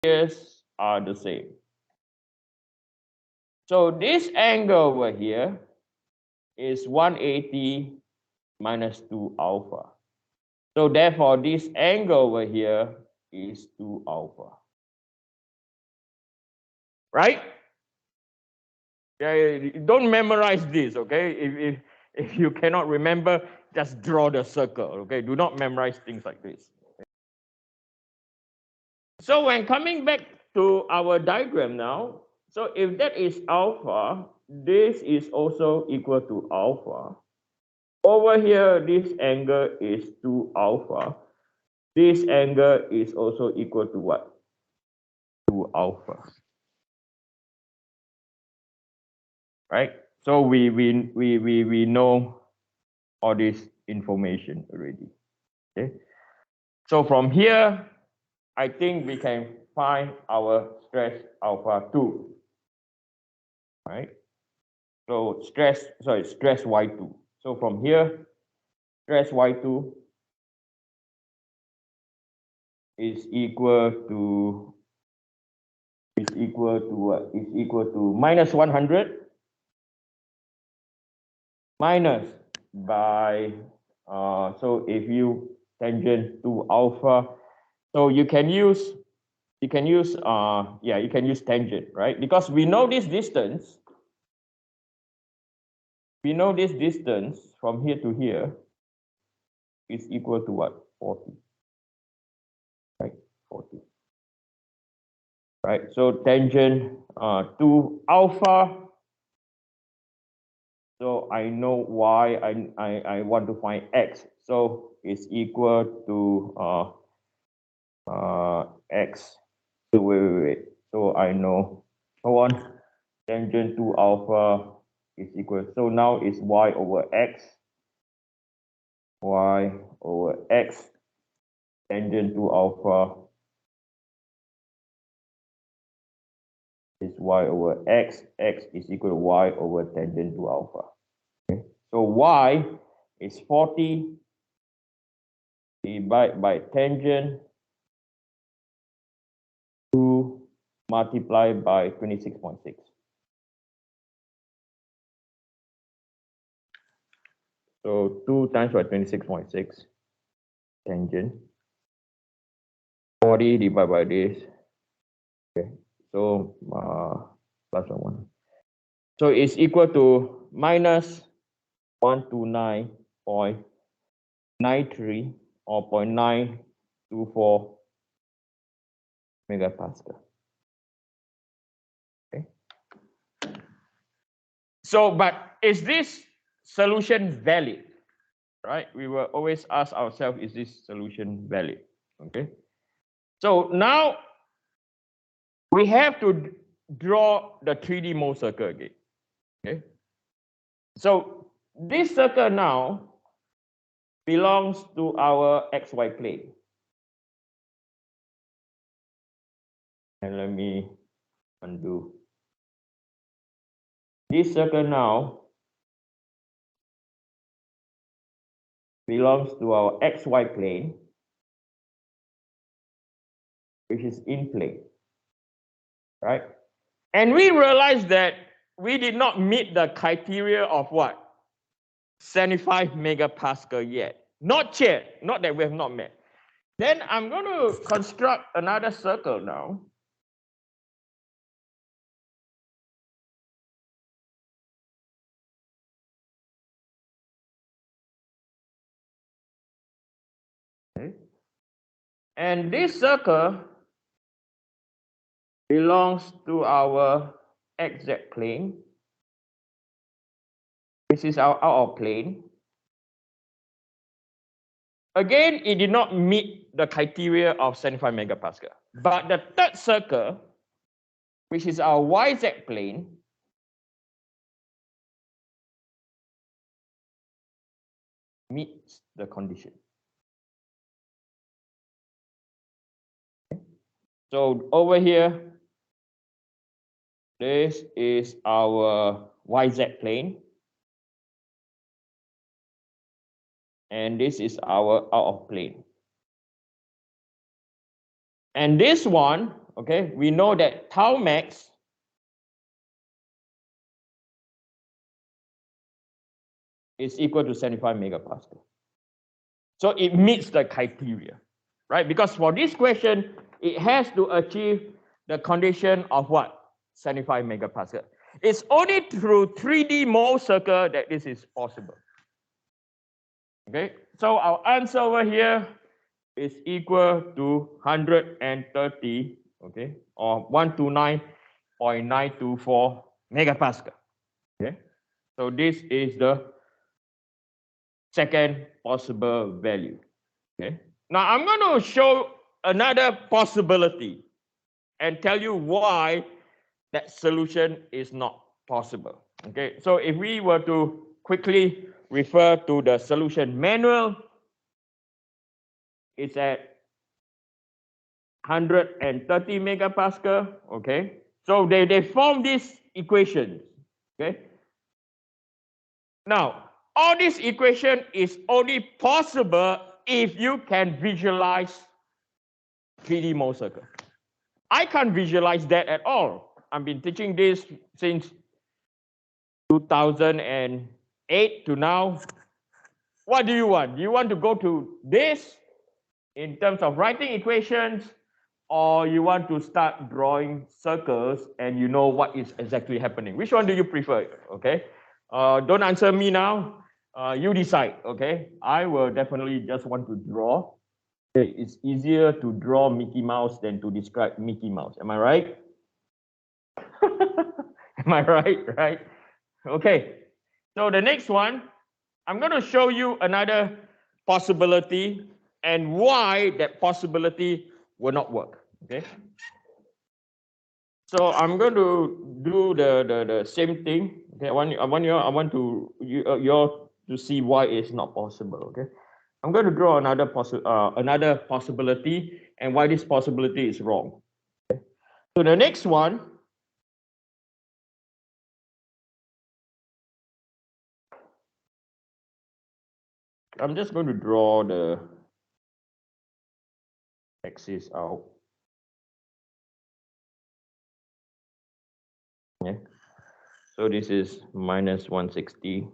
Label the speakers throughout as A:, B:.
A: are the same. So this angle over here is 180 minus 2 alpha. So therefore, this angle over here is 2 alpha. Right? Yeah, don't memorize this, okay? If you cannot remember, just draw the circle, okay? Do not memorize things like this. So when coming back to our diagram now, so if that is alpha, this is also equal to alpha. Over here, this angle is 2 alpha. This angle is also equal to what? 2 alpha. Right? So we know all this information already. Okay. So from here, I think we can find our stress alpha 2. Right? So stress Y2. So from here, stress Y2 is equal to what? Is equal to minus 100 minus by so if you tangent to alpha, so you can use tangent, right? Because we know this distance. We know this distance from here to here is equal to what? 40. Right? 40. Right? So tangent to alpha. So I know y, I want to find x. So it's equal to x. So wait. So I know, hold on, tangent to alpha is equal. So now it's y over x. Y over x tangent to alpha is y over x. X is equal to y over tangent to alpha. Okay. So y is 40 divided by tangent to multiply by 26.6. So 2 times by 26.6 tangent 40 divided by this. Okay. So plus 1. So it's equal to minus 129.93 or 0.924 megapascal. Okay. So, but is this solution valid? Right? We will always ask ourselves, is this solution valid? Okay. So now we have to draw the 3D Mohr circle again. Okay. So this circle now belongs to our XY plane. And let me undo. This circle now belongs to our XY plane, which is in plane, right? And we realized that we did not meet the criteria of what? 75 megapascal yet. Not yet, not that we have not met. Then I'm going to construct another circle now. Okay. And this circle belongs to our XZ plane, which is our out of plane. Again, it did not meet the criteria of 75 megapascal. But the third circle, which is our YZ plane, meets the condition. Okay. So over here, this is our YZ plane. And this is our out of plane. And this one okay, we know that tau max is equal to 75 megapascal. So it meets the criteria, right? Because for this question, it has to achieve the condition of what? 75 megapascal. It's only through 3D Mohr circle that this is possible. Okay, so our answer over here is equal to 130, okay, or 129.924 megapascal. Okay, so this is the second possible value. Okay, now I'm going to show another possibility and tell you why that solution is not possible. Okay, so if we were to quickly refer to the solution manual, it's at 130 megapascal. Okay, so they form this equation. Okay, now all this equation is only possible if you can visualize 3D Mohr circle. I can't visualize that at all. I've been teaching this since 2008 to now. What do you want? Do you want to go to this in terms of writing equations, or you want to start drawing circles and you know what is exactly happening? Which one do you prefer? Okay, don't answer me now. You decide. Okay, I will definitely just want to draw. Okay, it's easier to draw Mickey Mouse than to describe Mickey Mouse. Am I right? Am I right? Right? Okay. So the next one, I'm going to show you another possibility and why that possibility will not work. Okay. So I'm going to do the same thing. Okay. I want you all to see why it's not possible. Okay. I'm going to draw another possibility and why this possibility is wrong. Okay. So the next one, I'm just going to draw the axis out. Yeah. So this is minus 160.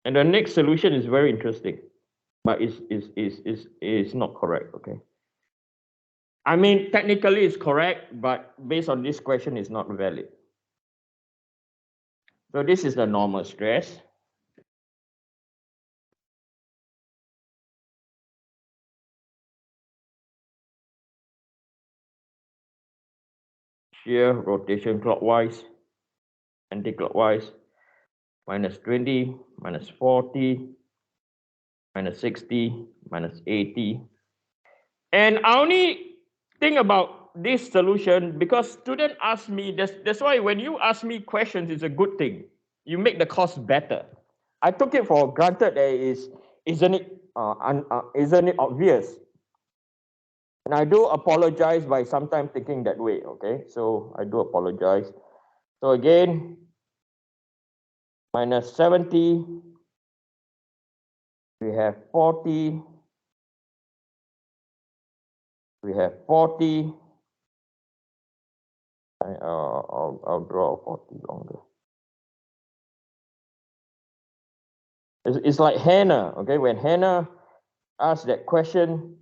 A: And the next solution is very interesting, but it's not correct. Okay. I mean, technically it's correct, but based on this question, it's not valid. So this is the normal stress. Shear rotation clockwise, anti-clockwise, minus 20, minus 40, minus 60, minus 80. And I only think about this solution because students ask me, that's why when you ask me questions, it's a good thing. You make the course better. I took it for granted that isn't it obvious? And I do apologize by sometimes thinking that way, okay? So I do apologize. So again, minus 70, we have 40, we have 40. I'll draw 40 longer. It's like Hannah, okay? When Hannah asked that question,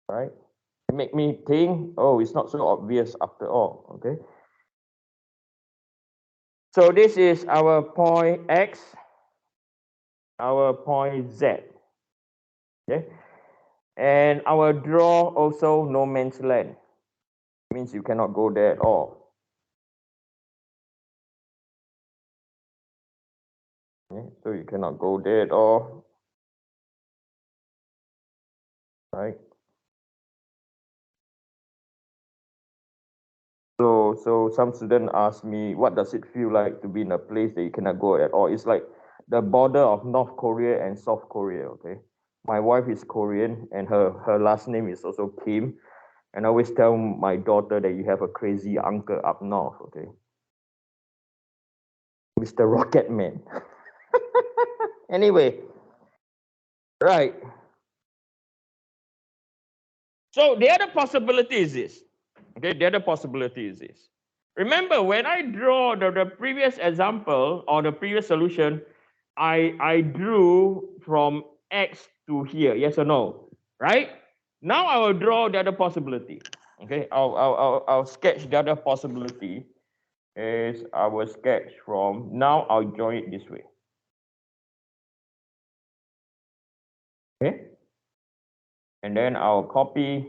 A: right? It made me think, oh, it's not so obvious after all, okay? So this is our point X, our point Z, okay? And our draw also no man's land. It means you cannot go there at all. Okay? So you cannot go there at all, right? So some students ask me, what does it feel like to be in a place that you cannot go at all? It's like the border of North Korea and South Korea, okay? My wife is Korean and her last name is also Kim. And I always tell my daughter that you have a crazy uncle up north, okay? Mr. Rocket Man. Anyway, right. So the other possibility is this. Okay, the other possibility is this. Remember, when I draw the previous example or the previous solution, I drew from X to here, yes or no, right? Now I will draw the other possibility. Okay, I'll sketch the other possibility. Is I will sketch from, now I'll draw it this way. Okay, and then I'll copy,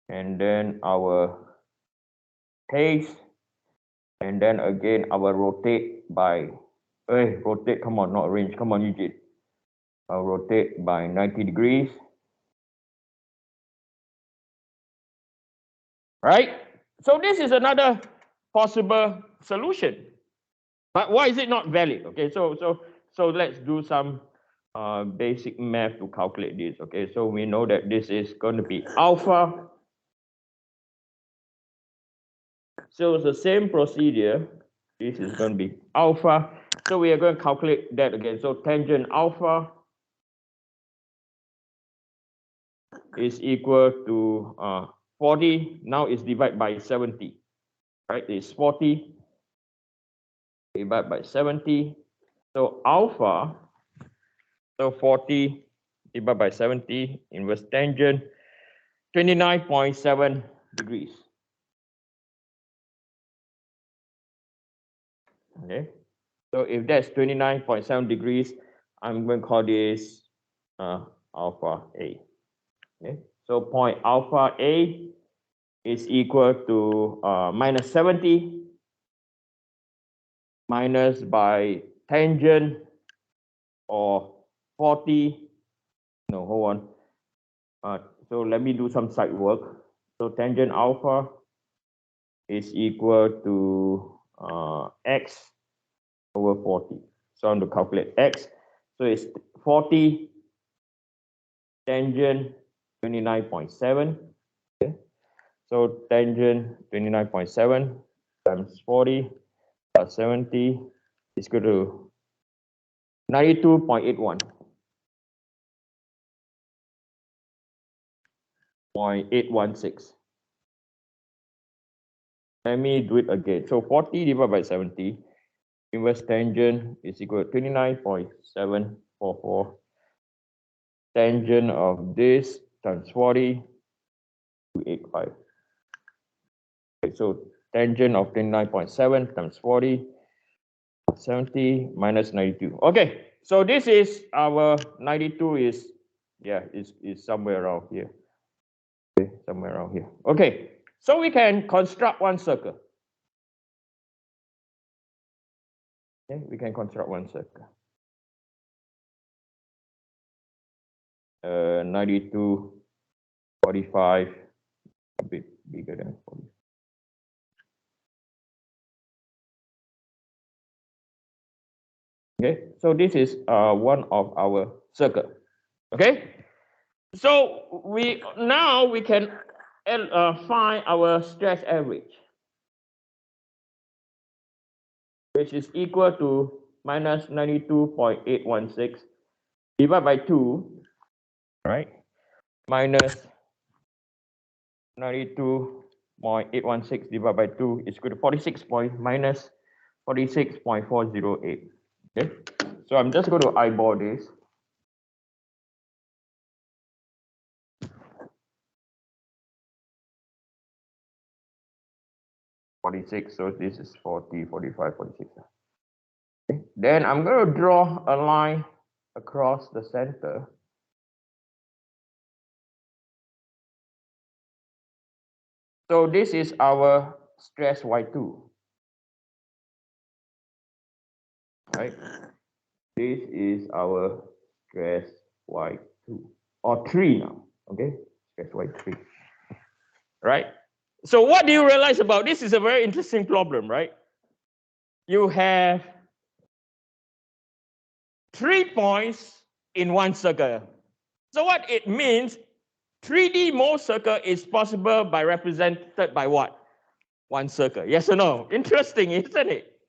A: and then I will paste, and then again I will rotate by, rotate, come on, not arrange, come on, Eugene. I'll rotate by 90 degrees. Right? So this is another possible solution. But why is it not valid? Okay, so let's do some basic math to calculate this. Okay, so we know that this is going to be alpha. So it's the same procedure. This is going to be alpha. So we are going to calculate that again. So tangent alpha is equal to 40. Now it's divided by 70. Right? It's 40 divided by 70. So alpha, so 40 divided by 70, inverse tangent, 29.7 degrees. Okay, so if that's 29.7 degrees, I'm going to call this alpha A. Okay, so point alpha A is equal to minus 70 minus by tangent or 40. No, hold on. So let me do some side work. So tangent alpha is equal to x over 40. So I'm going to calculate x. So it's 40 tangent 29.7. Okay. So tangent 29.7 times 40 plus 70 is equal to 92.81. 0.816. Let me do it again. So 40 divided by 70, inverse tangent is equal to 29.744. Tangent of this times 40, 285. Okay, so tangent of 29.7 times 40, 70 minus 92. Okay, so this is our 92 is, yeah, is somewhere around here. Okay, somewhere around here. Okay, so we can construct one circle. Okay, we can construct one circle. 92, 45, a bit bigger than 40. Okay, so this is one of our circle. Okay, so we can find our stress average, which is equal to minus 92.816 divided by 2, right? Minus 92.816 divided by 2 is equal to 46.408. Okay, so I'm just going to eyeball this. So this is 40, 45, 46. Okay. Then I'm going to draw a line across the center. So this is our stress Y2. Right? This is our stress Y2 or 3 now. Okay, stress Y3. Right? So what do you realize about this? Is a very interesting problem, right? You have 3 points in one circle. So what it means, 3D Mohr circle is possible by represented by what? One circle. Yes or no? Interesting, isn't it?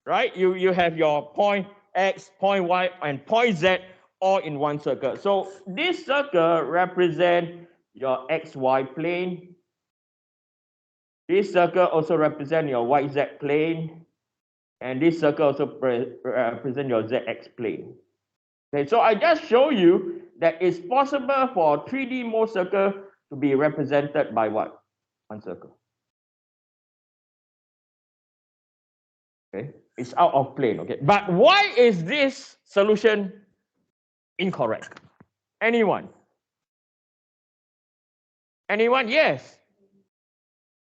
A: Right? You have your point X, point Y, and point Z all in one circle. So this circle represents your XY plane. This circle also represents your YZ plane. And this circle also represents your ZX plane. Okay, so I just show you that it's possible for 3D Mohr circle to be represented by what? One circle. Okay, it's out of plane. Okay, but why is this solution incorrect? Anyone? Anyone? Yes.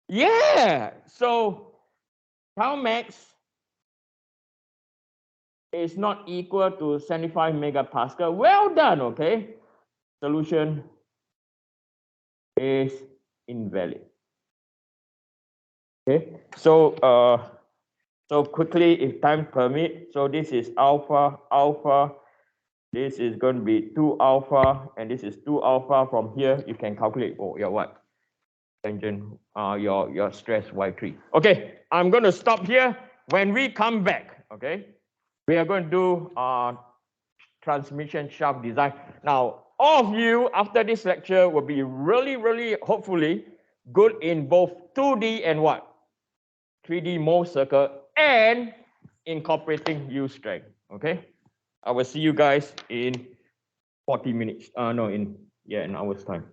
A: Yeah. So tau max is not equal to 75 megapascal. Well done. Okay. Solution is invalid. Okay. So quickly, if time permit, so this is alpha, alpha. This is going to be 2 alpha, and this is 2 alpha. From here, you can calculate, oh, your what? Tangent, your stress Y3. Okay, I'm going to stop here. When we come back, okay, we are going to do transmission shaft design. Now, all of you after this lecture will be really, hopefully, good in both 2D and what? 3D Mohr circle and incorporating U strength. Okay, I will see you guys in 40 minutes. No, in an hour's time.